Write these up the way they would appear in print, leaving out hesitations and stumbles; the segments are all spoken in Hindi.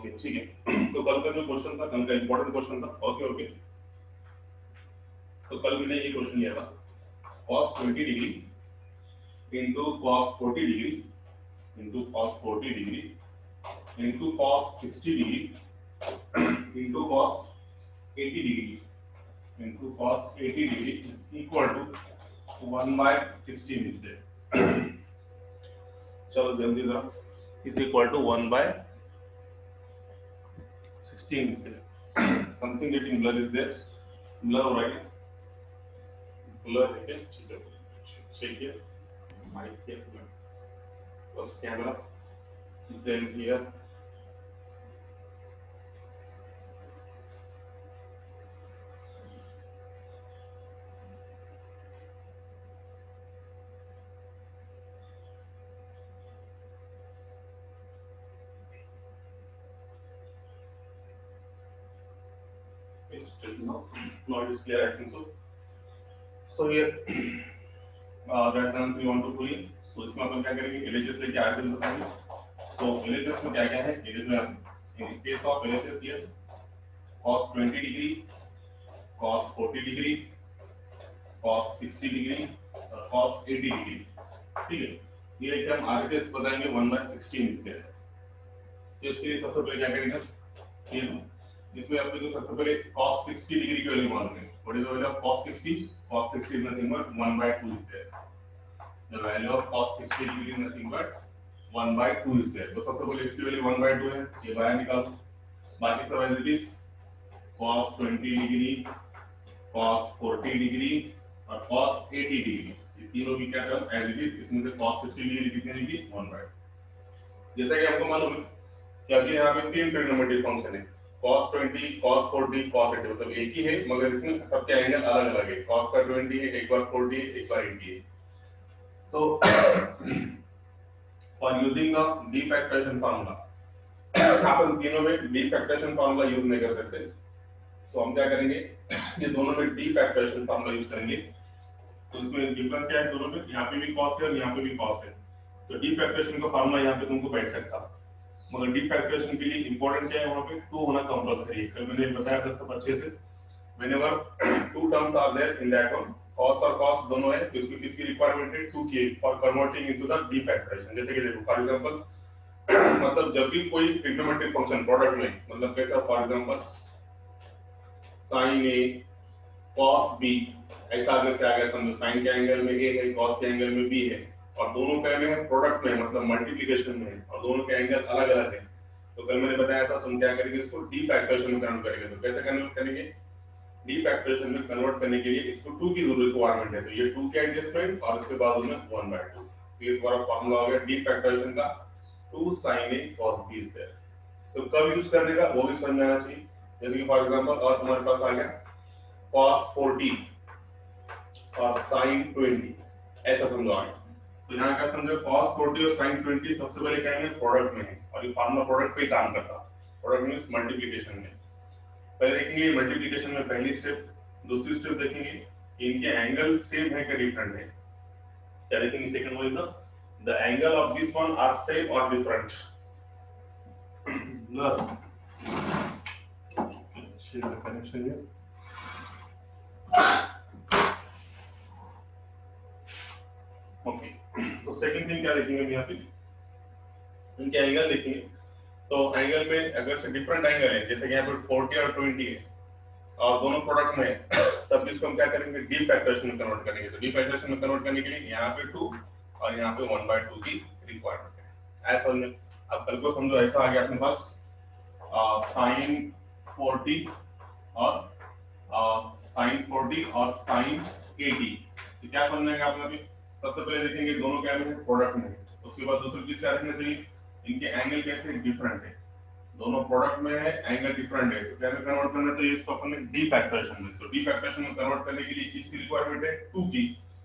ओके ठीक है। तो कल का जो क्वेश्चन था, कल का इंपॉर्टेंट क्वेश्चन था। ओके ओके, तो कल मैंने ये क्वेश्चन लिया था, cos 20 degree into cos 40 degree into cos 40 degree into cos 60 degree into cos 80 degree into cos 80 degree is equal to 1 by 16 is there। चलो जल्दी जरा, is equal to 1 by 16 is there। something getting blur is there, blur हो रहा है, blur है क्या? ठीक है, check here, mic here, plus camera, then here, it's still not is clear, I think so। So here, that answer we want to pull in। So इसमें अपन क्या करेंगे, LHS लेके आगे बताएंगे। So LHS में क्या क्या है, LHS में in case of LHS here, cos 20 degree, cos 40 degree, cos 60 degree और cos 80 degree, ठीक है। ये एक हम RHS बताएंगे 1 by 16 इसके। तो इसके लिए सबसे पहले क्या करेंगे, ये इसमें अपने को सबसे पहले cos 60 डिग्री की वैल्यू मालूम है। What is the value of cos 60? cos 60 is nothing but 1 by 2 is there। The value of cos 60 degree is nothing but 1 by 2 is there। तो सबसे पहले इसकी वैल्यू 1 by 2 है, ये बाहर निकालो। बाकी सब as it is, cos 20 degree, cos 40 degree और cos 80 डिग्री, ये तीनों की क्या टर्म एज इट इज। इसमें से cos 60 डिग्री कितनी होगी, 1 by 2। जैसा कि आपको मालूम है कि अभी यहाँ पे तीन ट्रिग्नोमेट्रिक फंक्शन है, cos 20, cos 40, cos 80, मतलब एक ही है मगर इसमें सबके एंगल अलग अलग है। cos का 20 है, एक बार 40 है, एक बार 80 है। तो for using the D factorization formula, अपन तीनों में डी फैक्टराइजेशन फार्मूला यूज नहीं कर सकते, तो हम क्या करेंगे, ये दोनों में डी फैक्टराइजेशन फार्मूला यूज करेंगे। तो इसमें डिफरेंस क्या है दोनों में, यहाँ पे भी cos है और यहाँ पे भी cos है। तो डी फैक्टराइजेशन का फार्मूला यहाँ पे तुमको बैठ सकता, मगर डी फैक्टराइजेशन के लिए इंपॉर्टेंट क्या है, वहां पे 2 होना कंपलसरी है। कल मैंने बताया था सब अच्छे से, whenever 2 terms are there in that one, cos और cos दोनों है, तो इसमें किसकी रिक्वायरमेंट है, 2 की, for converting into the D factorisation. जैसे कि देखो फॉर एग्जांपल, मतलब जब भी कोई ट्रिग्नोमेट्रिक फंक्शन प्रोडक्ट में, मतलब कैसा, for example sin a cos b, ऐसा अगर से आ गया, समझो sin के एंगल में a है, cos के एंगल में b है, और दोनों का में है प्रोडक्ट में, मतलब मल्टीप्लिकेशन में है, और दोनों के एंगल अलग अलग है। तो कल मैंने बताया था तुम क्या करेंगे, इसको डी फैक्टराइजेशन में कन्वर्ट करेंगे। तो कैसे कन्वर्ट करेंगे, डी फैक्टराइजेशन में कन्वर्ट करने के लिए इसको 2 की जरूरत रिक्वायरमेंट है। तो ये 2 के एडजस्टमेंट और इसके बाद में 1 by 2। तो ये तुम्हारा फार्मूला हो गया डी फैक्टराइजेशन का, 2 sin a cos b is there। तो कब यूज करने का वो भी समझ में आना चाहिए। जैसे कि फॉर एग्जांपल, और तुम्हारे पास आ गया cos 40 और sin 20, ऐसा समझो आगे। तो यहाँ क्या समझो, cos 40 और sin 20 सबसे पहले क्या है, प्रोडक्ट में है, और ये फार्मूला प्रोडक्ट पे काम करता है। प्रोडक्ट मींस मल्टीप्लिकेशन में। पहले देखेंगे मल्टीप्लिकेशन में पहली स्टेप, दूसरी स्टेप देखेंगे इनके एंगल सेम है कि डिफरेंट है। क्या देखेंगे, second one is the angle of this one are same or different. Connection है। ओके, तो सेकंड थिंग क्या देखेंगे यहाँ पे, इनके एंगल देखेंगे। तो एंगल में अगर से डिफरेंट एंगल है, जैसे कि यहाँ पे 40 और 20 है और दोनों प्रोडक्ट में है, तब इसको हम क्या करेंगे, डी फैक्टराइजेशन में कन्वर्ट करेंगे। तो डी फैक्टराइजेशन में कन्वर्ट करने के लिए यहाँ पे 2 और यहाँ पे 1 by 2 की रिक्वायरमेंट है। ऐसा समझो। अब कल को समझो ऐसा आ गया अपने पास sin 40 और sin 40 और sin 80। तो क्या समझेंगे आप अभी, सबसे पहले देखेंगे दोनों क्या है, प्रोडक्ट में है। उसके बाद दूसरी चीज क्या रखना चाहिए, इनके एंगल कैसे डिफरेंट है, दोनों प्रोडक्ट में है, एंगल डिफरेंट है। तो क्या कन्वर्ट करना चाहिए इसको अपन ने डी फैक्टराइजेशन में। तो डी फैक्टराइजेशन में कन्वर्ट करने के लिए इसकी रिक्वायरमेंट है 2 की।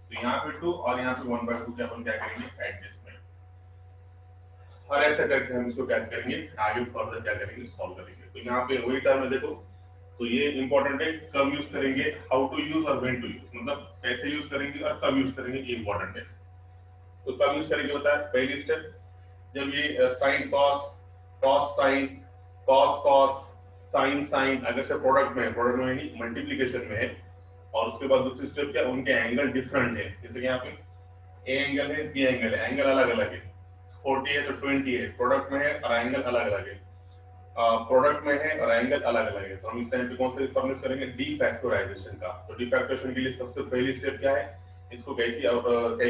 तो यहाँ पे 2 और यहाँ पे 1 by 2 के अपन क्या करेंगे, एडजस्टमेंट। और ऐसा करके हम इसको क्या करेंगे, आगे फर्दर क्या करेंगे, सॉल्व करेंगे। तो यहाँ पे वही टर्म है देखो, तो ये इंपॉर्टेंट है, कब यूज करेंगे, हाउ टू यूज और व्हेन टू यूज, मतलब कैसे यूज करेंगे और कब यूज करेंगे, ये इंपॉर्टेंट है। तो कब यूज करेंगे होता है, पहली स्टेप जब ये sin cos, cos sin cos cos, sine sine, अगर से प्रोडक्ट में यानी मल्टीप्लिकेशन में है, और उसके बाद दूसरी स्टेप क्या, उनके एंगल डिफरेंट है। जैसे कि यहाँ पे ए एंगल है, बी एंगल है, एंगल अलग अलग है, 40 है तो 20 है, प्रोडक्ट में है और एंगल अलग अलग है, प्रोडक्ट में है और एंगल अलग अलग है। तो हम इस टाइम पे कौन सा फॉर्मूला करेंगे, डी फैक्टराइजेशन का। तो डी फैक्टराइजेशन के लिए सबसे पहली स्टेप क्या है, इसको क्या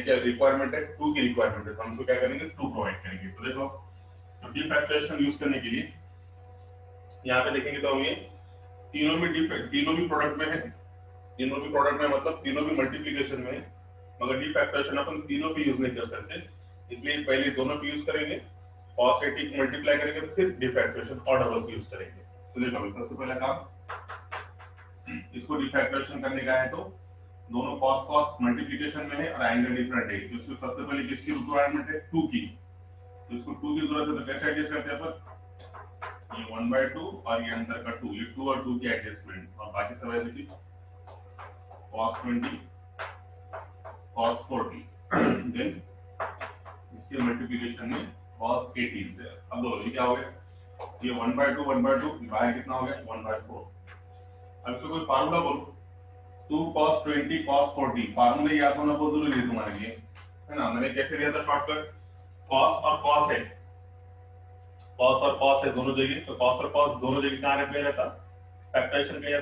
क्या रिक्वायरमेंट है, 2 की रिक्वायरमेंट है, तो हम इसको क्या करेंगे, 2 प्रोवाइड करेंगे। तो देखो, तो डी फैक्टराइजेशन यूज करने के लिए यहाँ पे देखेंगे तो हम ये तीनों भी प्रोडक्ट में है, तीनों भी प्रोडक्ट में मतलब तीनों भी मल्टीप्लिकेशन में है, मगर डी फैक्टराइजेशन अपन तीनों पे यूज नहीं कर सकते, इसलिए पहले दोनों पे यूज करेंगे, cos 80 को मल्टीप्लाई करेंगे तो फिर डी फैक्टराइजेशन और डबल यूज करेंगे। तो देखो सबसे पहला काम, इसको डी फैक्टराइजेशन करने का है तो दोनों cos cos मल्टीप्लिकेशन में है और एंगल डिफरेंट है, तो इसको सबसे पहले किसकी रिक्वायरमेंट है, 2 की, तो इसको 2 की जरूरत है, तो कैसे एडजस्ट करते हैं अपन, ये 1/2 और ये अंदर का 2, ये 2 और 2 की एडजस्टमेंट, और बाकी सब ऐसे ही cos 20 cos 40 देन इसके मल्टीप्लिकेशन में cos 80 से। अब बोलो ये क्या हो गया, ये 1/2 बाहर कितना हो गया, 1/4। अब इसको कोई फार्मूला बोलो, 2 cos 20 cos 40, फार्मूला याद होना बहुत जरूरी है तुम्हारे लिए, है ना। मैंने कैसे दिया था शॉर्टकट, cos और cos है, cos और cos है दोनों जगह, तो cos और cos दोनों जगह कहां पे रहता, फैक्टराइजेशन के लिए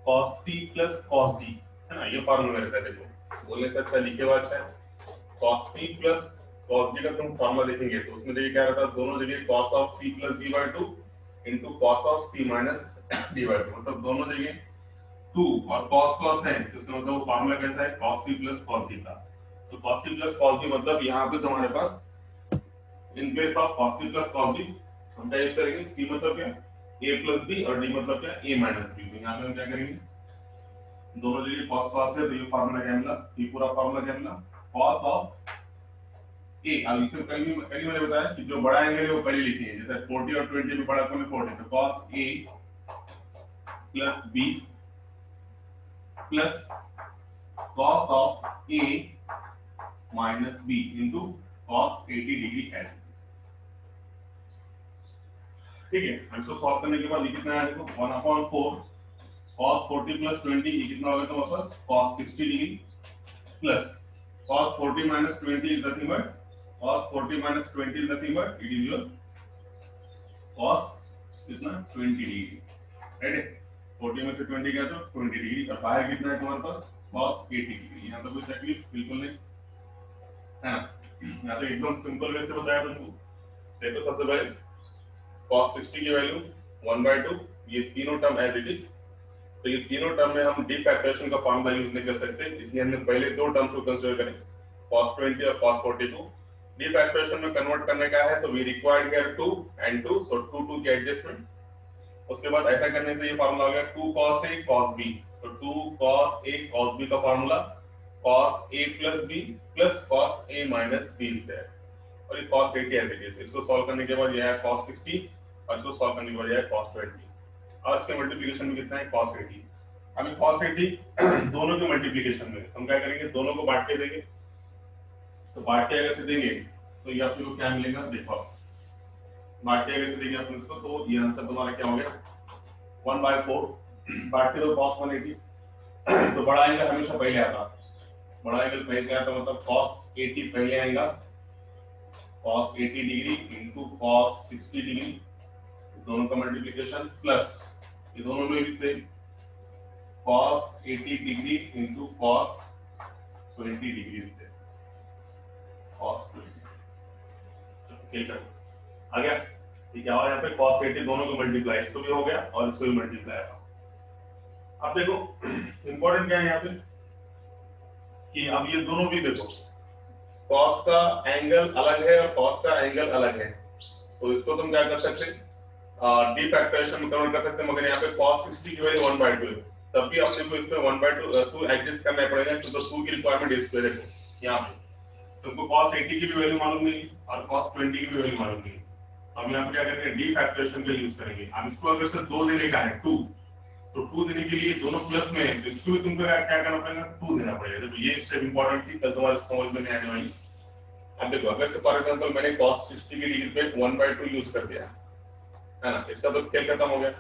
cos c plus cos d, है ना, ये फार्मूला रहता है। देखो बोलने से अच्छा लिखे हुआ अच्छा है, cos c plus cos d का तुम फार्मूला देखेंगे तो उसमें देखिए क्या रहता है, दोनों जगह cos of c plus d/2 into cos of c minus d/2, मतलब दोनों जगह 2 और cos cos है, तो इसका मतलब वो फार्मूला कैसा है, cos c plus cos d का। तो cos c plus cos d मतलब यहाँ पे तुम्हारे पास in place of cos c plus cos d हम क्या यूज करेंगे, c मतलब क्या, a plus b और d मतलब क्या, a minus b। यहाँ पे हम क्या करेंगे, दोनों जगह cos cos है, तो ये फार्मूला क्या मिला, ये पूरा फार्मूला क्या मिला, cos ऑफ a। अब इसमें कल मैंने बताया कि जो बड़ा एंगल है वो पहले लिखिए, जैसे 40 और 20 में बड़ा कौन है, 40, तो cos a plus b plus cos of a minus b into cos 80 degree ऐसे। ठीक है, इसको सॉल्व करने के बाद ये कितना है, देखो 1/4 cos 40 plus 20, ये कितना होगा तुम्हारे पास, cos 60 degree plus cos 40 minus 20 is nothing but cos 40 minus 20 is nothing but it is your cos कितना 20 डिग्री, राइट है, 40 में से 20 गया तो 20 डिग्री, और बाहर कितना है तुम्हारे पास, cos 80 डिग्री। यहाँ तो कोई तकलीफ बिल्कुल नहीं है ना, यहाँ तो एकदम सिंपल वे से बताया तुमको। देखो सबसे पहले cos 60 की वैल्यू 1/2, ये तीनों टर्म एज इट इज, तो ये तीनों टर्म में हम डी फैक्टराइजेशन का फॉर्मूला यूज नहीं कर सकते, इसलिए हमने पहले दो टर्म्स को कंसीडर करें, cos 20 और cos 40 को डी फैक्टराइजेशन में कन्वर्ट करने का है, तो वी रिक्वायर्ड हियर 2 and 2, सो 2 की एडजस्टमेंट। उसके बाद ऐसा करने से ये फार्मूला आ गया 2 cos a cos b, तो 2 cos a cos b का formula cos a plus b plus cos a minus b है, और ये cos 80 है। इसको सॉल्व करने के बाद ये है cos 60 और इसको सॉल्व करने के बाद ये है cos 20, और इसके मल्टीप्लिकेशन में कितना है, cos 80। अभी cos 80 दोनों के मल्टीप्लिकेशन में हम क्या करेंगे, दोनों को बांट के देंगे, तो बांट के अगर से देंगे तो ये आपको क्या मिलेगा, देखो बांट के अगर से देंगे अपन इसको, तो ये आंसर तुम्हारा क्या हो गया 1/4, बांट के दो cos 180, तो बड़ा एंगल हमेशा पहले आता, बड़ा एंगल पहले आता, मतलब cos 80 पहले आएगा, cos 80 degree into cos 60 degree, दोनों का मल्टीप्लिकेशन प्लस ये दोनों में भी same cos 80 degree into cos 20 degree से cos 20, ठीक है आ गया। ठीक है, और यहाँ पे cos 80 दोनों को मल्टीप्लाई, इसको भी हो गया और इसको भी मल्टीप्लाई होगा। अब देखो इंपॉर्टेंट क्या है यहाँ पे कि अब ये दोनों भी देखो cos का एंगल अलग है और cos का एंगल अलग है, तो इसको तुम क्या कर सकते हैं, डी फैक्टराइजेशन में कन्वर्ट कर सकते हैं, मगर यहाँ पे cos 60 की वैल्यू 1/2 है, तब भी आपने को इसमें 1/2 एडजस्ट करना पड़ेगा, क्योंकि 2 की रिक्वायरमेंट इस पे देखो यहाँ पे तुमको cos 80 की भी वैल्यू मालूम नहीं और cos 20 की भी वैल्यू मालूम नहीं, हम यहाँ पे क्या करेंगे, डी फैक्टराइजेशन का यूज करेंगे। अब इसको अगर से 2 देने का है 2, तो 2 देने के लिए दोनों प्लस में है, तो इसको भी तुमको क्या करना पड़ेगा, 2 देना पड़ेगा। तो ये स्टेप इंपॉर्टेंट थी, कल तुम्हारे समझ में नहीं आने वाली। अब देखो अगर से फॉर एग्जांपल मैंने cos 60 की डिग्री पे 1/2 यूज कर दिया, है ना, इसका तो खेल खत्म हो गया,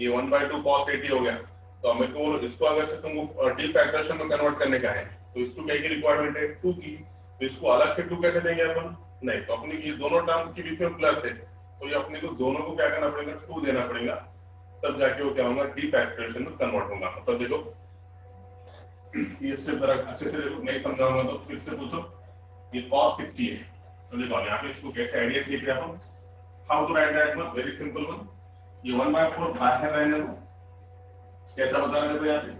ये 1/2 cos 80 हो गया। तो हमें को इसको अगर से तुमको डी फैक्टरेशन में कन्वर्ट करने का है तो इसको क्या की रिक्वायरमेंट है, 2 की। तो इसको अलग से 2 कैसे देंगे अपन, नहीं तो अपने ये दोनों टर्म के बीच में प्लस है, तो ये अपने को दोनों को क्या करना पड़ेगा, 2 देना पड़ेगा, तब जाके वो क्या होगा, डी फैक्टरेशन में कन्वर्ट होगा। मतलब देखो ये स्टेप जरा अच्छे से देखो, नहीं समझाऊंगा तो फिर से पूछो। ये cos 60 है, तो देखो यहाँ पे इसको कैसे आइडिया लिख रहा हूँ, how to write that one, very simple one. ये 1/4 बाहर रहने दो, कैसा बता रहे थे यहाँ पे,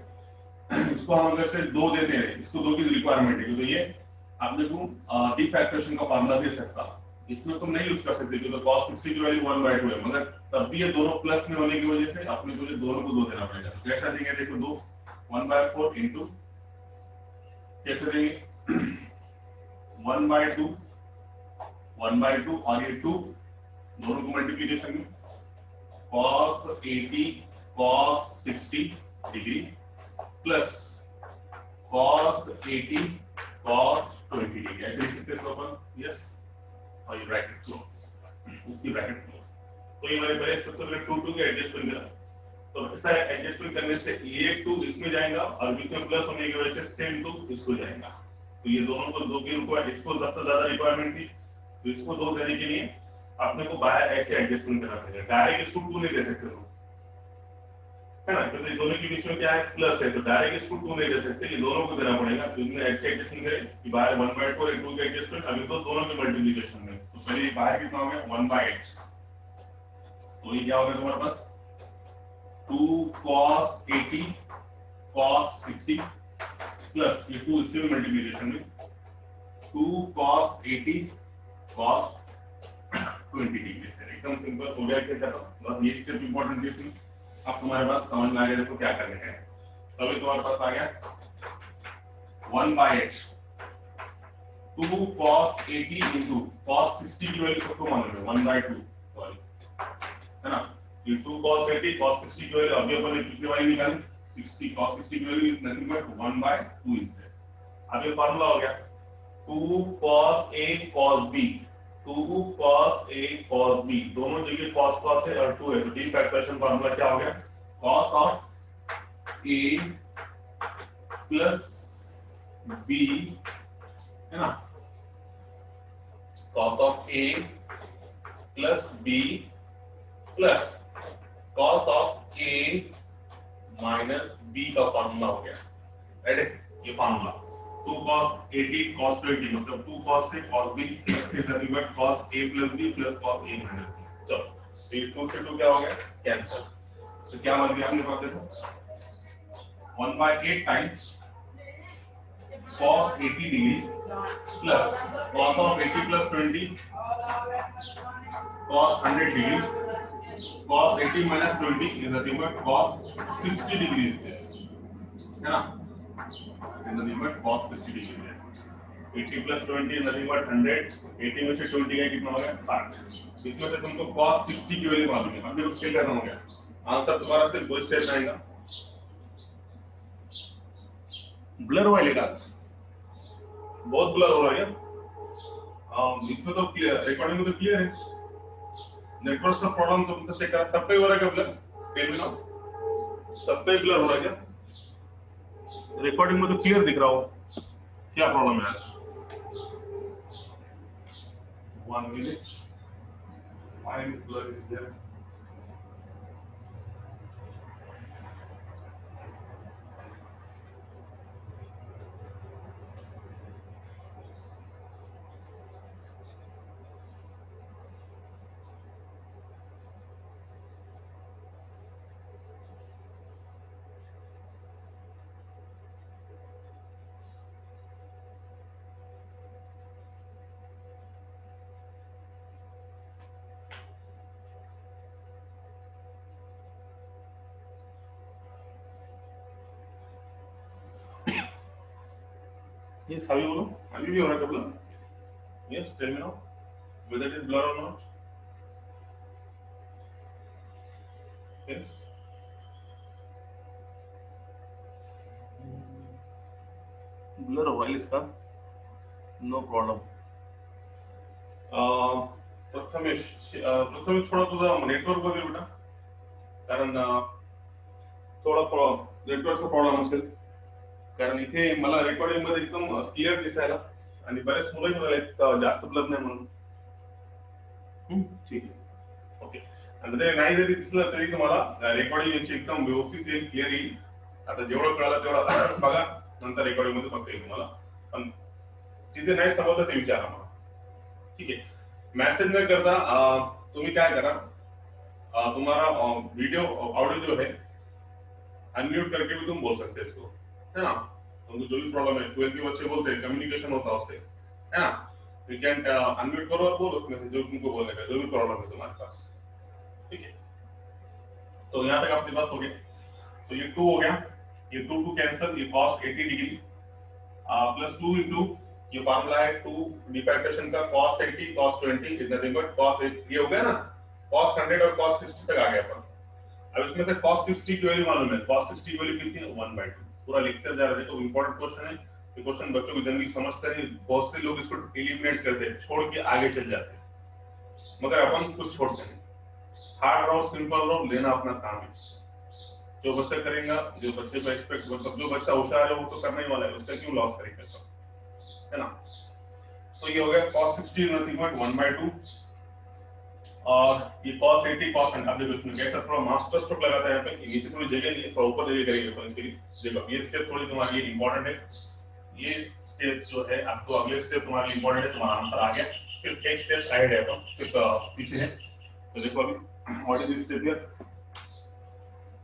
इसको हम अगर से 2 देते हैं, इसको 2 की रिक्वायरमेंट है, क्योंकि ये आपने को डी फैक्टरेशन का फार्मूला दे सकता, इसमें तुम नहीं यूज कर सकते क्योंकि cos 60 की वैल्यू 1/2 है, मगर तब भी ये दोनों प्लस में होने की वजह से अपने को ये दोनों को 2 देना पड़ेगा। तो कैसा देंगे, देखो 2 1/4 इनटू कैसे देंगे 1/2 1/2 और ये 2 दोनों को मल्टीप्लिकेशन में cos 80 cos 60 degree plus cos 80 cos 20 degree, ऐसे लिख सकते हो अपन, यस, और ये ब्रैकेट क्लोज, उसकी ब्रैकेट क्लोज। तो ये मैंने पहले सबसे पहले 2 के एडजस्टमेंट करा, तो ऐसा एडजस्टमेंट करने से ये 2 इसमें जाएगा और बीच में प्लस होने की वजह से सेम 2 इसको जाएगा। तो ये दोनों को 2 की रिक्वायरमेंट, इसको सबसे ज्यादा रिक्वायरमेंट थी, तो इसको 2 देने के लिए आपने को बाहर ऐसे एडजस्टमेंट करना पड़ेगा, डायरेक्ट इसको 2 नहीं दे सकते हो, है ना, क्योंकि दोनों के बीच में क्या है, प्लस है, तो डायरेक्ट इसको 2 नहीं दे सकते, ये दोनों को देना पड़ेगा। तो इसमें ऐसे एडजस्टमेंट करें कि बाहर 1/4 और 2 के एडजस्टमेंट, अभी तो दोनों के मल्टीप्लिकेशन में, तो पहले बाहर कितना हो गया 1/8, तो ये क्या हो गया तुम्हारे पास 2 cos 80 cos 60 प्लस ये 2 इसके मल्टीप्लिकेशन में 2 cos 80 cos 20 डिग्री से, एकदम सिंपल हो गया। क्या करता हूं, बस ये स्टेप इंपॉर्टेंट है इसमें। अब तुम्हारे पास समझ में आ गया देखो क्या करना है, तभी तुम्हारे पास आ गया 1/8 2 cos 80 into cos 60 की वैल्यू सबको मालूम है 1/2, सॉरी, है ना, ये 2 cos 80 cos 60 की वैल्यू अभी अपन ने पिछली वाली निकाली, 60 cos 60 की value is nothing but 1/2 is, अब ये फार्मूला हो गया 2 cos a cos b, 2 cos a cos b, दोनों जगह cos cos है और 2 है, तो डी फैक्टरेशन फार्मूला क्या हो गया, cos of a plus b, है ना, cos of a plus b plus cos of a minus b का फार्मूला हो गया, राइट, ये फार्मूला 2 cos 80 cos 20 मतलब 2 cos से cos b is nothing but cos a plus b plus cos a minus b। चलो, तो ये 2 से 2 क्या हो गया, कैंसिल, तो क्या बन गया अपने पास देखो 1/8 times cos 80 degree plus cos of 80 plus 20 cos 100 degree, cos 80 minus 20 is nothing but cos 60 degrees, है ना, is nothing but cos 60 degree है। 80 plus 20 is nothing but 100, 80 में से 20 गया कितना हो गया 60, इसमें से तुमको cos 60 की वैल्यू मालूम है, अब देखो क्या करना हो गया, आंसर तुम्हारा सिर्फ दो स्टेप आएगा, ब्लर हुआ है, बहुत ब्लर हो रहा है, इसमें तो क्लियर, रिकॉर्डिंग में तो क्लियर है, नेटवर्क का प्रॉब्लम तुमसे चेक करा, सब पे हो रहा है क्या ब्लर, टेल मी नाउ, सब पे ब्लर हो रहा है क्या, रिकॉर्डिंग में तो क्लियर दिख रहा हो, क्या प्रॉब्लम है आज, 1 minute, why blur is there, ये सभी बोलो, अभी भी हो रहा है blur, yes tell me now whether it is blur or not, yes, blur होगा इसका, नो प्रॉब्लम, प्रथमेश प्रथमेश थोडा तुझा नेटवर्क बघ बेटा, कारण थोडा नेटवर्कचा प्रॉब्लेम असेल, कारण इथे मला रेकॉर्डिंग मध्ये एकदम क्लिअर दिसायला आणि बरेच मुलं जास्त बोलत नाही म्हणून. ठीक आहे, ओके. आणि ते नाही जरी दिसलं तरी तुम्हाला रेकॉर्डिंग यांची एकदम व्यवस्थित येईल, क्लिअर येईल. आता जेवढं कळालं तेवढं बघा, नंतर रेकॉर्डिंग मध्ये बघता येईल तुम्हाला. पण जिथे नाही समजलं ते विचारा मला, ठीक आहे. मैसेज न करता तुम्ही काय करा, तुम्हारा वीडियो ऑडियो जो है अनम्यूट करके भी तुम बोल सकते हो इसको, है ना. तुमको जो भी प्रॉब्लम है, 12th के बच्चे बोलते हैं, कम्युनिकेशन होता है उससे, है ना. यू कैन अनम्यूट करो और बोलो उसमें से जो तुमको बोलने का, जो भी प्रॉब्लम है तुम्हारे पास, ठीक है. तो यहाँ तक आपके पास हो गया. तो ये 2 हो गया, ये 2 टू कैंसिल, ये cos 80 डिग्री प्लस 2 इंटू ये फॉर्मूला है 2 डिफैक्टेशन का, cos 80 cos 20 is nothing but cos 8, ये हो गया ना. cos 100 और cos 60 तक आ गया अपन. अब इसमें से cos 60 की वैल्यू मालूम है, cos 60 की वैल्यू कितनी है 1/2. पूरा लिखते जा रहे हैं, तो इंपॉर्टेंट क्वेश्चन है. ये क्वेश्चन बच्चों को जनरली समझते नहीं, बहुत से लोग इसको एलिमिनेट करते हैं, छोड़ के आगे चल जाते हैं, मगर अपन कुछ छोड़ते नहीं. हार्ड रहो सिंपल रहो, लेना अपना काम है. जो बच्चा करेगा, जो बच्चे को एक्सपेक्ट, मतलब जो बच्चा होशियार है वो तो करने ही वाला है, उसका क्यों लॉस करेगा सब, है ना. तो ये हो गया cos 60 नथिंग बट 1/2, और ये cos 80 cos 100. अब देखो इसमें कैसा थोड़ा मास्टर स्ट्रोक लगाता है यहाँ पे, नीचे थोड़ी जगह नहीं है, थोड़ा ऊपर जगह करेंगे अपन इसके लिए. देखो ये स्टेप थोड़ी तुम्हारी ये इंपॉर्टेंट है, ये स्टेप जो है अब तो अगले स्टेप तुम्हारे लिए इंपॉर्टेंट है, तुम्हारा आंसर आ गया. फिर एक स्टेप अहेड है अपन, फिर पीछे है. तो देखो अभी what is this step here,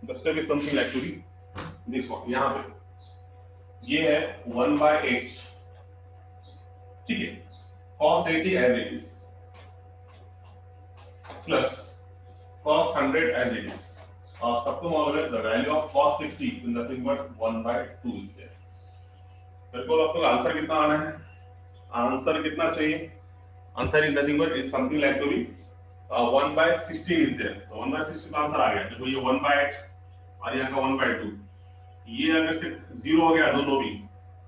the step is something like to be this one. यहाँ पे ये है 1/8, ठीक है. cos 80 as it is plus cos 100 as it is, और सबको मालूम है the value of cos 60 is nothing but 1/2 is there. बिल्कुल आपको आंसर कितना आना है, आंसर कितना चाहिए, answer is nothing but is something like to be 1/16 is there. तो 1/16 का आंसर आ गया. देखो ये 1/8 और यहाँ का 1/2, ये अगर से 0 हो गया दोनों भी,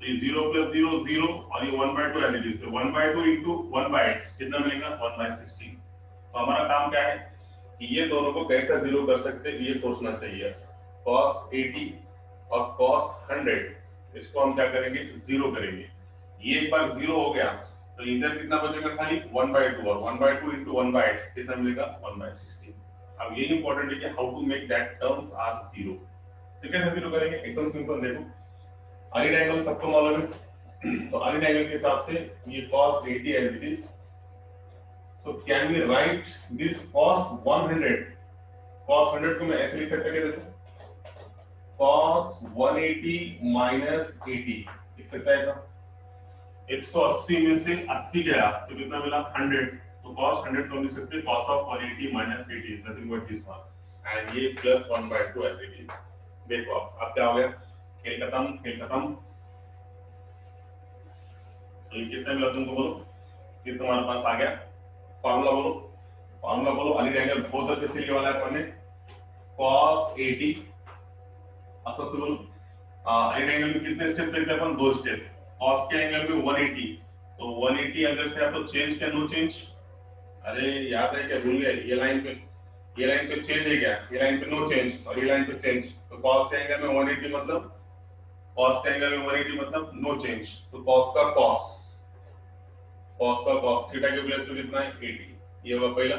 तो ये 0 + 0 0, और ये 1/2 एज इट इज. तो 1/2 इंटू 1/8 कितना मिलेगा 1/16. तो हमारा काम क्या है कि ये दोनों को कैसे जीरो कर सकते हैं ये सोचना चाहिए. cos 80 और cos 100 इसको हम क्या करेंगे, जीरो करेंगे. ये एक बार जीरो हो गया तो इधर कितना बचेगा, खाली 1/2, और 1/2 इंटू 1/8 कितना मिलेगा 1/16. अब ये इंपॉर्टेंट है कि how to make that terms are zero. तो कैसे जीरो करेंगे, एकदम सिंपल. देखो आर्किड एंगल सबको मालूम है, तो आर्किड एंगल के हिसाब से ये cos 80 as it is. So can we write this cos 100, cos 100 को मैं ऐसे लिख सकता हूं, देखो cos 180 माइनस 80 लिख सकता है ऐसा. 180 में से 80 गया तो कितना मिला 100. तो cos 100 को लिख सकते हैं cos of 180 minus 80 is nothing but this one, and ये प्लस 1/2 एज इट इज. देखो अब क्या हो गया, खेल खत्म, खेल खत्म. तो ये कितना मिला तुमको बोलो, ये तुम्हारे पास आ गया. फार्मूला बोलो, फार्मूला बोलो. आर्किड एंगल बहुत अच्छे से लिखने वाला है अपन ने, cos 80. अब सबसे बोलो आर्किड एंगल में कितने स्टेप लेते हैं अपन, 2 स्टेप. cos के एंगल में 180, तो 180 अगर से आप तो चेंज क्या, नो चेंज. अरे याद है क्या, भूल गए. ये लाइन पे चेंज है क्या, ये लाइन पे नो चेंज और ये लाइन पे चेंज. तो cos के एंगल में 180 मतलब, cos के एंगल में 180 मतलब नो चेंज. तो cos का cos थीटा के प्लेस पे कितना है 80. ये होगा पहला.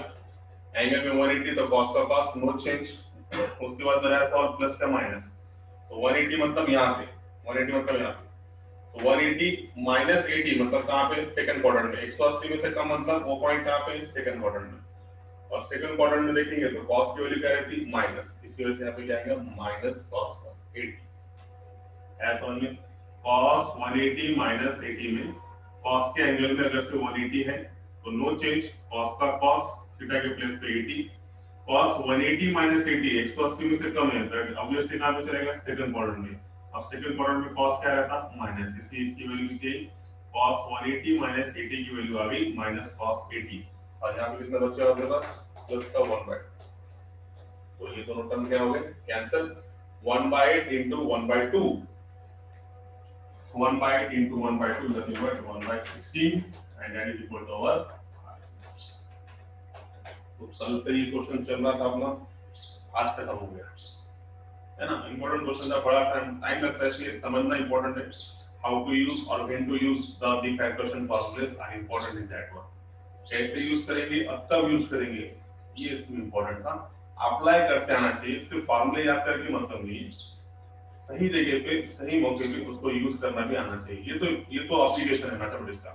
एंगल में 180 तो cos का cos नो चेंज. उसके बाद मेरा सवाल प्लस का माइनस. तो 180 मतलब यहाँ पे, 180 मतलब यहाँ पे. तो 180 माइनस 80 मतलब कहाँ पे, सेकंड क्वाड्रेंट में. 180 में से कम मतलब वो पॉइंट कहाँ पे, सेकंड क्वाड्रेंट में. और सेकंड क्वाड्रेंट में देखेंगे तो cos की वैल्यू क्या रहती है माइनस, इसकी वजह से यहाँ पे क्या आएगा माइनस cos 80. ऐसा में cos 180 माइनस 80 में cos के एंगल में अगर से 180 है तो नो चेंज. cos का cos थीटा के प्लेस पे 80. cos 180 माइनस 80 180 में से कम है तो ऑब्वियसली कहां पे चलेगा, सेकंड क्वाड्रेंट में. अब सेकंड क्वाड्रेंट में cos क्या रहता माइनस, इसलिए इसकी वैल्यू कितनी, cos 180 माइनस 80 की वैल्यू आ गई माइनस cos 80. और यहां पे कितना बचा आपके पास, प्लस का 1/2. तो ये दोनों टर्म क्या हो गए cancel. 1/8 into 1/2, 1/8 into 1/2 is nothing but 1/16, and that is equal to our. तो कल से ये क्वेश्चन चल रहा था अपना, आज खत्म हो गया है ना। इंपॉर्टेंट क्वेश्चन था, बड़ा टाइम लगता है, इसलिए समझना इंपॉर्टेंट है। हाउ टू यूज और when to use the defactorization formulas are important in that one. कैसे यूज करेंगे और कब यूज करेंगे, ये इसमें इंपॉर्टेंट था। अप्लाई करते आना चाहिए, सिर्फ फॉर्मूले याद करके मतलब नहीं, सही जगह पे सही मौके पे उसको यूज करना भी आना चाहिए। ये तो एप्लीकेशन है मैथमेटिक्स का,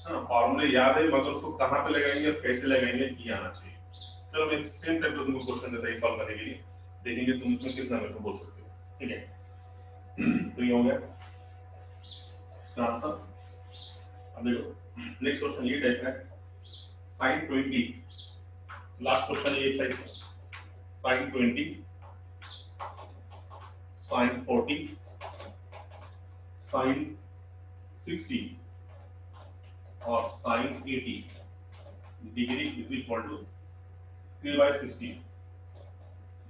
है ना। फॉर्मूले याद है मगर उसको कहां पे लगाएंगे और कैसे लगाएंगे ये आना चाहिए। चलो मैं सेम टाइप का तुमको क्वेश्चन देता हूं सॉल्व करने के लिए, देखेंगे तुम इसमें कितना मेरे को बोल सकते हो, ठीक है। तो ये हो गया इसका आंसर। अब देखो नेक्स्ट क्वेश्चन ये टाइप का है, sin 20, लास्ट क्वेश्चन ये एक्सरसाइज sin 20, sin 40, sin 60 और sin 80 degree is equal to 3/16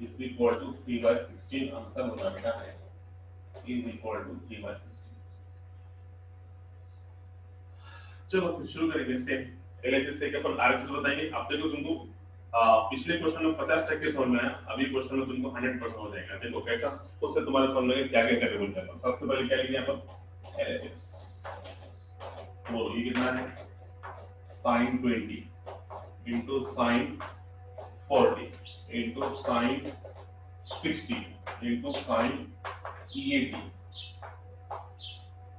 is equal to 3/16। Answer होता बेटा है इज इक्वल टू 3/16। चलो फिर शुरू करेंगे सेम एलएचएस से अपन आरएचएस बताएंगे। अब देखो तुमको पिछले क्वेश्चन में 50% समझ में आया, अभी क्वेश्चन में तुमको 100% हो जाएगा। देखो कैसा, उससे तुम्हारे समझ में क्या क्या करके बोल जाता हूं। सबसे पहले क्या लिखिए यहाँ पर एलएचएस, वो ये कितना है sin 20 into sin 40 into sin 60 into sin 80,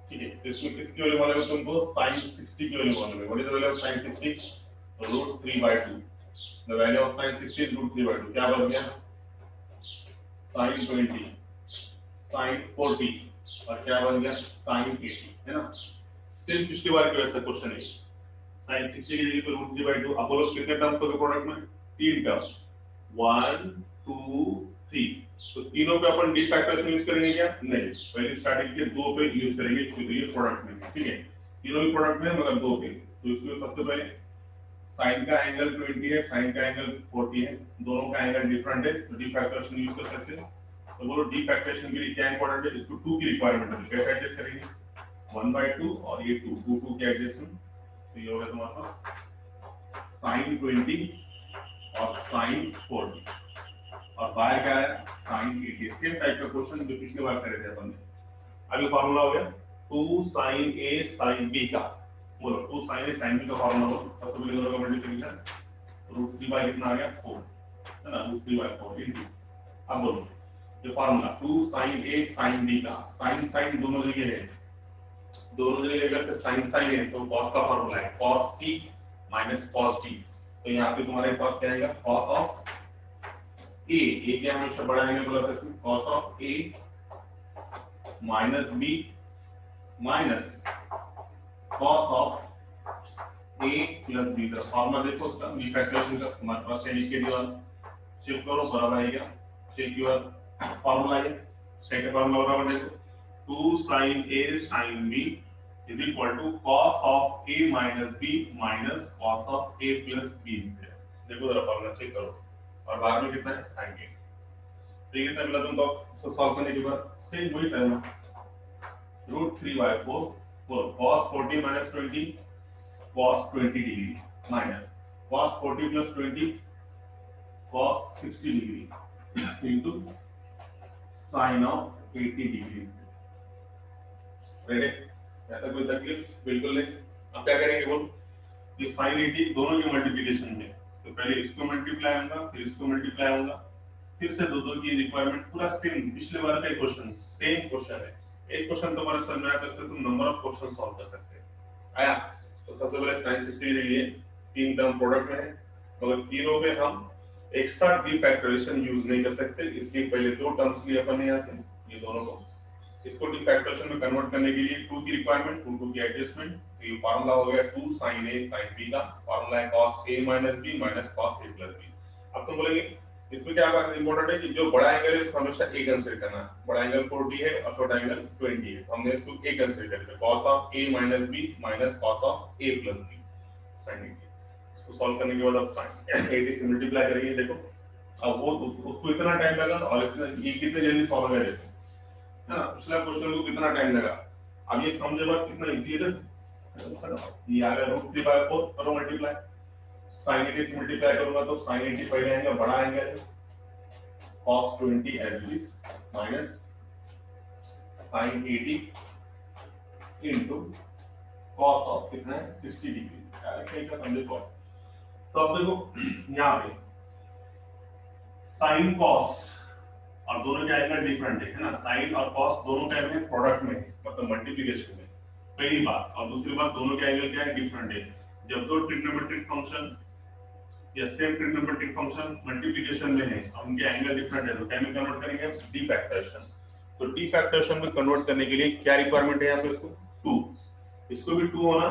ठीक है। इसमें किसकी वैल्यू मालूम है तुमको, sin 60 की वैल्यू मालूम है। What is the value of sin 60? √3/2। The value of sin 60 is √3/2। क्या बन गया sin 20 sin 40 और क्या बन गया sin 80, है ना। सिर्फ पिछली बार के वैसा क्वेश्चन है, sin 60 की जगह पे √3/2। अब बोलो कितने टर्म्स होंगे प्रोडक्ट में, 3 टर्म्स, 1 2 3। तो तीनों पे अपन डी फैक्टर्स यूज करेंगे क्या, नहीं, पहले स्टार्टिंग के दो पे यूज करेंगे क्योंकि ये प्रोडक्ट में है, ठीक है। तीनों भी प्रोडक्ट में मगर दो पे। तो इसमें सबसे पहले sin का एंगल 20 है, sin का एंगल 40 है, दोनों का एंगल डिफरेंट है, तो डी फैक्टर्स यूज कर सकते हैं। तो बोलो डी फैक्टरेशन के लिए क्या इंपॉर्टेंट है, इसको 2 की रिक्वायरमेंट है, कैसे एडजस्ट करेंगे 1/2 और ये 2 2 2 के एडजस्टमेंट। तो ये हो गया तुम्हारे पास sin 20 और sin 40 और बाय क्या है sin 80। सेम टाइप का क्वेश्चन जो पिछली बार करे थे अपन ने। अभी फार्मूला हो गया 2 sin a sin b का, बोलो 2 sin a sin b का फार्मूला हो। सबसे पहले दोनों का मल्टीप्लिकेशन √3 बाय कितना आ गया 4, है ना, √3/4 इनटू। अब बोलो ये formula 2 sin a sin b का, sin sin दोनों जगह है, दोनों जगह अगर से sin sin है तो cos का फार्मूला है cos c minus cos t। तो यहाँ पे तुम्हारे पास क्या आएगा cos ऑफ a, a क्या हमेशा बड़ा एंगल बोला था इसमें, cos of a minus b minus cos of a plus b। का फार्मूला देखो उसका b फैक्टराइजेशन का, हमारे पास क्या लिख के दिया, चेक करो बराबर आएगा, चेक योर फार्मूला है, सेकंड फार्मूला बराबर देखो 2 sin a sin b is equal to cos of a minus b minus cos of a plus b। देखो जरा फार्मूला चेक करो और बाद में कितना है sin a। तो ये कितना मिला तुमको, इसको सॉल्व करने के बाद सेम वही करना, √3/4 cos 40 minus 20 cos 20 degree minus cos 40 plus 20 cos 60 degree into sin of 80 degree. Ready, ऐसा कोई तकलीफ बिल्कुल नहीं। अब क्या करेंगे बोल, ये sin 80 दोनों के मल्टीप्लिकेशन में, तो पहले इसको मल्टीप्लाई होगा फिर इसको मल्टीप्लाई होगा, फिर से दो दो की रिक्वायरमेंट, पूरा सेम पिछले बार का क्वेश्चन, सेम क्वेश्चन है। एक क्वेश्चन तुम्हारे समझ में आया तो इससे तुम नंबर ऑफ क्वेश्चन सॉल्व कर सकते हैं। आया, तो सबसे पहले sin 60 के लिए 3 टर्म प्रोडक्ट में है, मगर तीनों पे हम एक साथ डी फैक्टराइजेशन यूज नहीं कर सकते, इसलिए पहले दो टर्म्स लिए अपन ने यहाँ से ये दोनों को, इसको डी फैक्टराइजेशन में कन्वर्ट करने के लिए 2 की रिक्वायरमेंट, 2 2 की एडजस्टमेंट। तो ये फार्मूला हो गया 2 sin a sin b का, फार्मूला है cos a minus b minus cos a plus b। अब तुम बोलेंगे इसमें क्या बात इंपॉर्टेंट है कि जो बड़ा एंगल है उसको हमेशा a कंसीडर करना है। बड़ा एंगल 40 है और छोटा एंगल 20 है, हमने इसको a कंसीडर करके cos of a minus b minus cos of a plus b sin a। इसको सॉल्व करने के बाद अब sin 80 से मल्टीप्लाई करेंगे। देखो अब वो उसको इतना टाइम लगा और ये कितने जल्दी सॉल्व हो गया ना, पिछला क्वेश्चन को कितना टाइम लगा। अब ये समझे बात कितना इजी है, ये आ गया √3/4 करो मल्टीप्लाई, sin 80 से मल्टीप्लाई करूंगा तो sin 80 पहले आएगा बड़ा angle cos 20 as it is minus sin 80 into cos of कितना है 60 डिग्री कहीं का समझे कौन। तो अब देखो यहाँ पे sin cos और दोनों के एंगल डिफरेंट है ना, sin और cos दोनों के एंगल प्रोडक्ट में मतलब मल्टीप्लिकेशन में पहली बात, और दूसरी बात दोनों के एंगल क्या है डिफरेंट है। जब दो ट्रिग्नोमेट्रिक फंक्शन या सेम ट्रिग्नोमेट्रिक फंक्शन मल्टीप्लिकेशन में है और उनके एंगल डिफरेंट है तो क्या में कन्वर्ट करेंगे डी फैक्टराइजेशन। तो डी फैक्टराइजेशन में कन्वर्ट करने के लिए क्या रिक्वायरमेंट है यहाँ पे इसको 2, इसको भी 2 होना,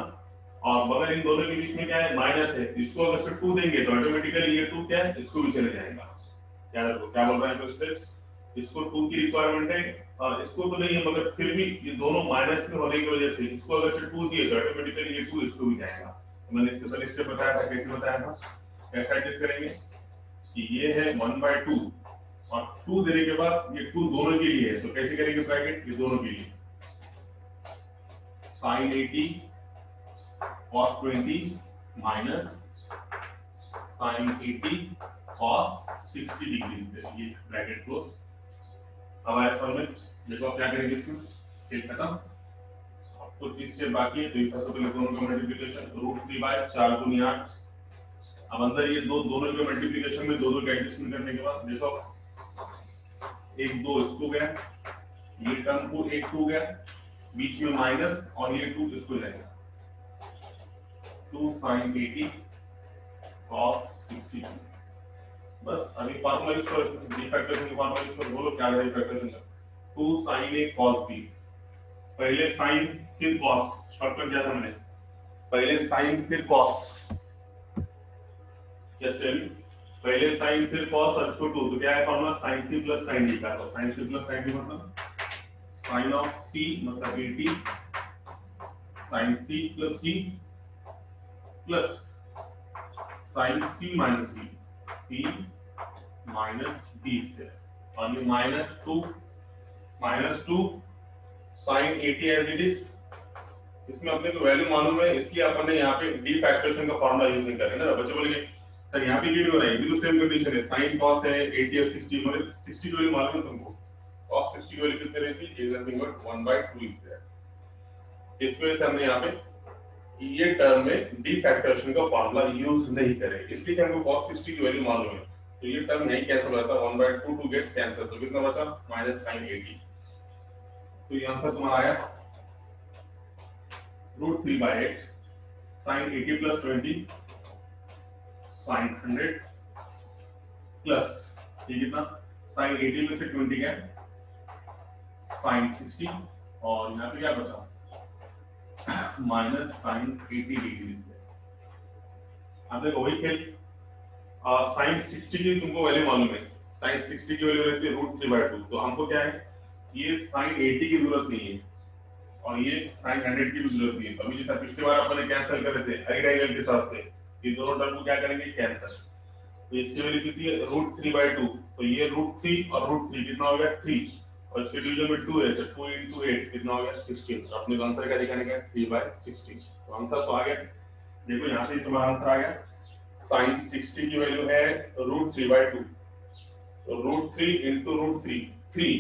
और बगैर इन दोनों के बीच में क्या है माइनस है, इसको अगर से 2 देंगे तो ऑटोमेटिकली ये 2 क्या है इसको भी चले जाएगा। याद रखो क्या बोल रहा है स्टेप, इसको 2 की रिक्वायरमेंट है और इसको तो नहीं है, मगर फिर भी ये दोनों माइनस में होने की वजह से इसको अगर से 2 दिए तो ऑटोमेटिकली ये 2 इसको भी जाएगा। मैंने इससे पहले स्टेप बताया था, कैसे बताया था, कैसे एडजस्ट करेंगे कि ये है 1/2 और 2 देने के बाद ये 2 दोनों के लिए है तो कैसे करेंगे ब्रैकेट, ये दोनों के लिए sin 80 cos 20 minus sin 80 cos 60 degree, ये ब्रैकेट क्लोज। अब आया फॉर्मूला, देखो क्या करेंगे इसमें, एक खत्म, अब तो 30 स्टेप बाकी है तो इस सबसे पहले दोनों का मल्टीप्लिकेशन √3/4 × 8। अब अंदर ये दोनों के मल्टीप्लिकेशन में दो के एडजस्टमेंट करने के बाद देखो 1 2 इसको गया, ये टर्म को 1 2 गया, बीच में माइनस और ये 2 इसको जाएगा 2 sin 80 cos 60। बस अभी फार्मूला यूज करो, डी फैक्टराइजेशन का फार्मूला यूज करो, बोलो क्या है डी फैक्टराइजेशन का 2 sin a cos b, पहले sin फिर cos, शॉर्टकट क्या था मैंने, पहले sin फिर cos, यस टेल मी, पहले sin फिर cos और इसको 2 तो क्या है formula sin c plus sin d का, तो sin c plus sin d मतलब sin of c मतलब 80 sin c plus d plus sin c minus d, c minus d से, और ये -2 sin 80 as it is, इसमें अपने को वैल्यू मालूम है इसलिए अपन ने यहाँ पे डी फैक्टराइजेशन का फॉर्मूला यूज नहीं कर रहे ना। बच्चे बोलेंगे सर यहाँ पे वीडियो है, ये तो सेम कंडीशन है, sin cos है 80 और 60 मतलब 60 की वैल्यू मालूम है तुमको, cos 60 की वैल्यू कितनी रहती है, is nothing but 1/2 is there. इस वजह से हमने यहाँ पे ये टर्म में डी फैक्टराइजेशन का फॉर्मूला यूज नहीं करे, इसलिए हमको cos 60 की वैल्यू मालूम है तो ये टर्म नहीं कैंसिल होता, 1/2 2 गेट्स कैंसिल, तो कितना बचा -sin 80। तो ये आंसर तुम्हारा आया √3/8 sin 80 plus 20 sin 100 प्लस ये कितना sin 80 में से 20 क्या sin 60 और यहाँ पे क्या बचा माइनस sin 80 डिग्री से। अब देखो वही खेल, sin 60 की तुमको वैल्यू मालूम है, sin 60 की वैल्यू रहती है √3/2, तो हमको क्या है ये sin 80 की जरूरत नहीं है और ये sin 100 की भी जरूरत नहीं है। अभी जैसा पिछली बार अपन ने कैंसिल कर रहे थे राइट एंगल के साथ से, ये दोनों टर्म को क्या करेंगे कैंसिल, तो इसकी वैल्यू कितनी है √3/2, तो ये √3 और √3 कितना हो गया 3 और इसके डिवीजन में 2 है तो 2 × 8 कितना हो गया 16, तो अपने आंसर क्या दिखाने का 3/16, तो आंसर तो आ गया। देखो यहाँ से तुम्हारा आंसर आ गया, sin 60 की वैल्यू है √3/2, तो √3 × √3 3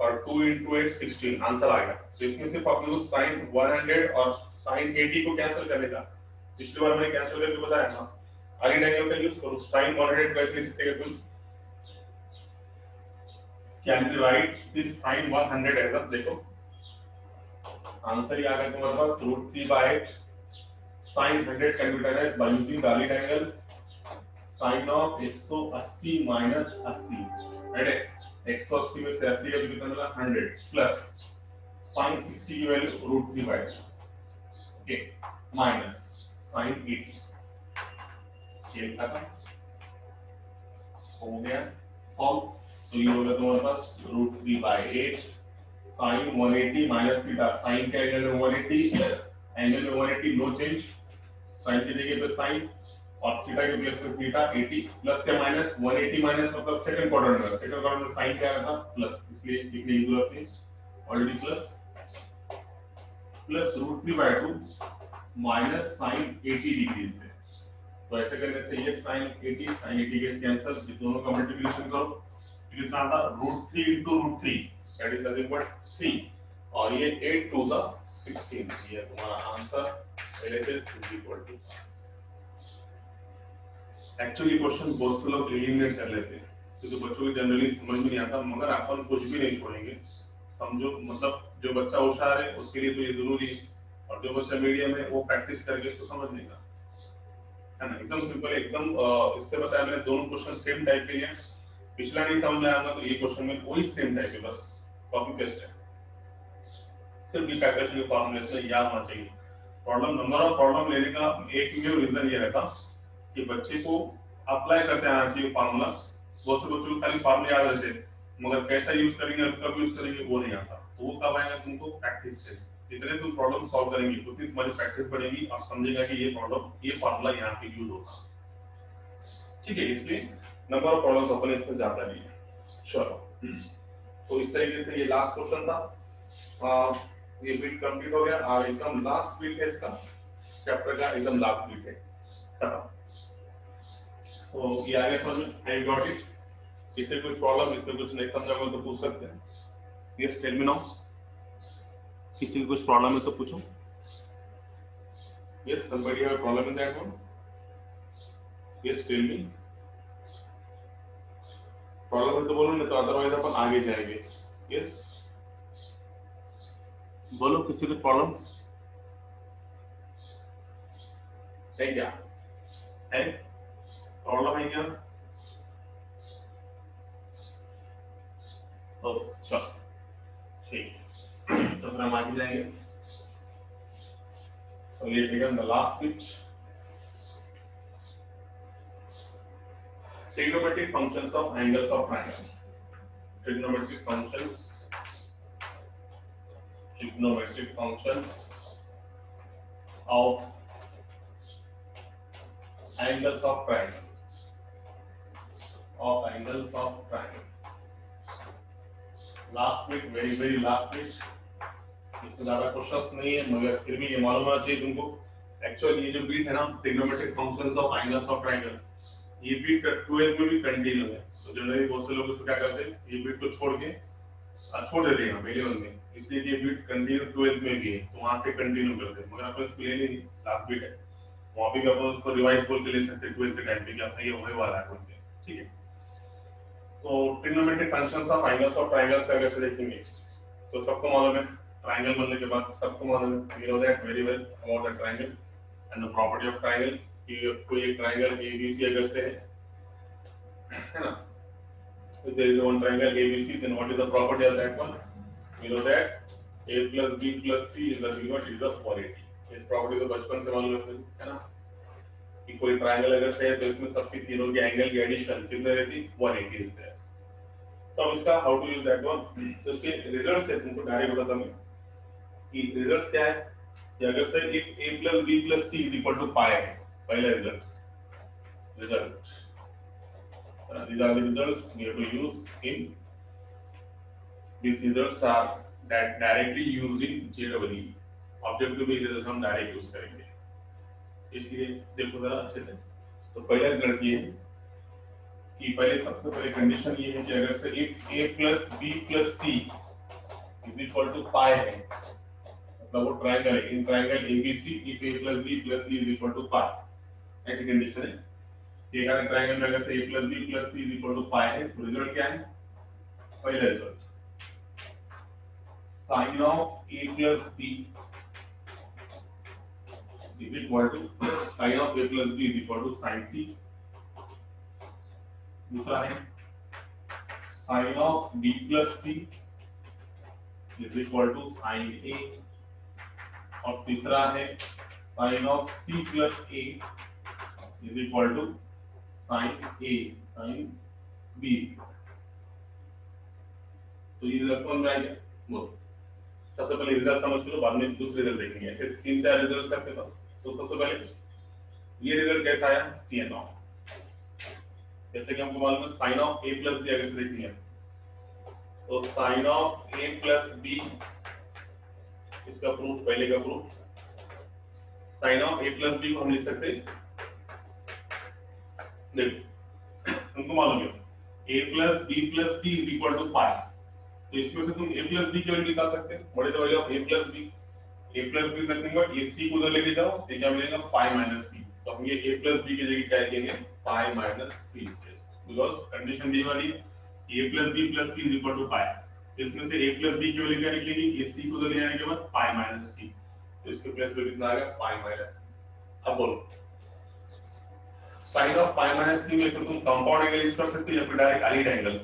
और 2 × 8 16, आंसर आ गया। तो इसमें सिर्फ अपने को sin 100 और sin 80 को कैंसिल करने का, पिछली बार मैंने कैंसिल करके बताया था, राइट एंगल का यूज करो, sin 100 कैसे लिख सकते हैं तुम, can be write this sin 100 as, देखो आंसर ही आ गया तुम्हारे पास √3/8 sin 100 can be write by using the right angle sin of 180 minus 80, right 180 में से 80 का कितना मिला 100 प्लस sin 60 की वैल्यू √3/8, ओके माइनस sin 80, ये खत्म हो गया सॉल्व। तो ये होगा तुम्हारे पास √3/8 sin 180 माइनस थीटा, sin के एंगल में 180, एंगल में 180 नो चेंज, sin की जगह पे sin और थीटा के प्लेस पे थीटा 80 प्लस के माइनस 180 माइनस मतलब सेकंड क्वाड्रेंट में sin क्या आया था प्लस, इसलिए लिखने की जरूरत नहीं, already plus √3/2 minus sin 80 degree से, तो ऐसे करने से ये sin 80 sin 80 के कैंसिल, ये दोनों का मल्टीप्लिकेशन करो, कितना आता √3 into √3 that is nothing but 3 और ये 8 to the 16 ये तुम्हारा answer LHS is equal to। Actually question बहुत से लोग एलिमिनेट कर लेते हैं क्योंकि बच्चों को जनरली समझ में नहीं आता, मगर अपन कुछ भी नहीं छोड़ेंगे, समझो मतलब जो बच्चा होशियार है उसके लिए तो ये जरूरी है और जो बच्चा मीडियम है वो प्रैक्टिस करके इसको समझ लेगा, है ना। एकदम सिंपल, एकदम इससे बताया मैंने दोनों क्वेश्चन सेम टाइप के हैं, पिछला नहीं समझ में आएगा तो ये क्वेश्चन में वही सेम टाइप है, बस कॉपी पेस्ट है, सिर्फ बी फैक्टर्स के फॉर्मूले याद होना चाहिए। प्रॉब्लम नंबर ऑफ प्रॉब्लम लेने का एक ही रीजन ये रहता कि बच्चे को अप्लाई करते आना चाहिए फार्मूला, बहुत से बच्चों को खाली फार्मूला याद रहते मगर कैसा यूज करेंगे और कब यूज करेंगे वो नहीं आता, तो वो कब आएगा तुमको प्रैक्टिस से, जितने तुम प्रॉब्लम सॉल्व करेंगे उतनी तुम्हारी प्रैक्टिस बढ़ेगी और समझेगा कि ये प्रॉब्लम ये फार्मूला यहाँ पे यूज होता, ठीक है। इसलिए नंबर ऑफ प्रॉब्लम्स अपने इसमें ज्यादा नहीं है। चलो तो इस तरीके से ये लास्ट क्वेश्चन था, ये बिट कंप्लीट हो गया और एकदम लास्ट बिट है इसका चैप्टर का, एकदम लास्ट बिट है खत्म। तो ये आगे समझ में आई गॉट इट, इससे कोई प्रॉब्लम, इसमें कुछ नहीं समझा हो तो पूछ सकते हैं, यस टेल मी नाउ, किसी को कुछ प्रॉब्लम है तो पूछो, yes somebody have a problem in that one, yes tell me, problem है तो बोलो, नहीं तो अदरवाइज अपन आगे जाएंगे, यस बोलो किसी को प्रॉब्लम है क्या, है प्रॉब्लम है क्या, अच्छा ठीक, तो फिर हम आगे जाएंगे। So let's begin the last bit. Trigonometric functions of angles of triangle. Trigonometric functions of angles of triangle. Of angles of triangle. Last bit, very last bit. इससे ज्यादा क्वेश्चंस नहीं है मगर फिर भी ये मालूम होना चाहिए तुमको, एक्चुअली ये जो बीट है ना trigonometric functions of angles of triangle, ये बीट 12 में भी कंटिन्यू है, तो जनरली बहुत से लोग इसको क्या करते हैं ये बीट को छोड़ के छोड़ देते हैं पहले वन में, इसलिए ये बीट कंटिन्यू 12 में भी है तो वहां से कंटिन्यू करते हैं, मगर अपन इसको ले नहीं, लास्ट बीट है वहां भी अपन उसको रिवाइज बोल के ले सकते हैं 12 के टाइम पे, क्या ये होने वाला है बोल के, ठीक है। तो trigonometric functions of angles of triangles का कैसे देखेंगे, तो सबको मालूम है ट्रायंगल बनने के बाद सबको मालूम है, we know that very well about the triangle and the property of triangle, कि कोई एक ट्रायंगल ABC अगर से है ना, if there is one triangle ABC then what is the property of that one, we know that A plus B plus C is the equal to 480, इस प्रॉपर्टी तो बचपन से मालूम है ना, कि कोई ट्रायंगल अगर से है तो इसमें सबकी तीनों के एंगल की एडिशन कितने रहती 180 रहती है। तो अब इसका how to use that one, तो इसके रिजल्ट से तुमको डायरेक्ट बताता हूं कि रिजल्ट क्या है, कि अगर से if A plus B plus C is equal to pi है, पहला result these are the results we have to use in, these results are that directly used in JEE, objective based result हम डायरेक्ट यूज करेंगे, इसलिए देखो जरा अच्छे से। तो पहला रिजल्ट ये है कि पहले सबसे पहले कंडीशन ये है कि अगर से if A plus B plus C is equal to pi है, मतलब वो ट्रायंगल है, in triangle ABC if A plus B plus C is equal to pi, ऐसी कंडीशन है कि अगर ट्रायंगल में अगर से A plus B plus C is equal to pi है तो रिजल्ट क्या है, पहला result sin of A plus B is equal to sin of A plus B is equal to sin C, दूसरा है sin of B plus C is equal to sin A, और तीसरा है sin of C plus A is equal to sin A sin B, तो ये रिजल्ट समझ में आ गया, बोलो सबसे पहले रिजल्ट समझ लो बाद में दूसरे रिजल्ट देखेंगे, ऐसे 3-4 रिजल्ट आपके पास। तो सबसे पहले ये रिजल्ट कैसा आया Cn ऑफ, जैसे कि हमको मालूम है sin of A plus B अगर से देखेंगे तो sin of A plus B, इसका प्रूफ पहले का proof sin of A plus B को हम लिख सकते हैं देखो तुमको मालूम है a plus B plus C is equal to pi, तो इसमें से तुम a प्लस बी की वैल्यू निकाल सकते हैं। What is the value of a plus B nothing but ये c को उधर लेके जाओ, तो क्या मिलेगा पाई माइनस सी। तो हम ये a प्लस बी की जगह क्या लिखेंगे pi minus C, because condition दी वाली a plus B plus C is equal to pi. इसमें से a प्लस बी की वैल्यू क्या निकलेगी, ये c को उधर ले जाने के बाद पाई माइनस सी, तो इसके प्लस में कितना आ गया पाई माइनस सी। अब बोलो साइन ऑफ पाई माइनस सी में तो तुम कंपाउंड एंगल यूज कर सकते हो या फिर डायरेक्ट आइड एंगल।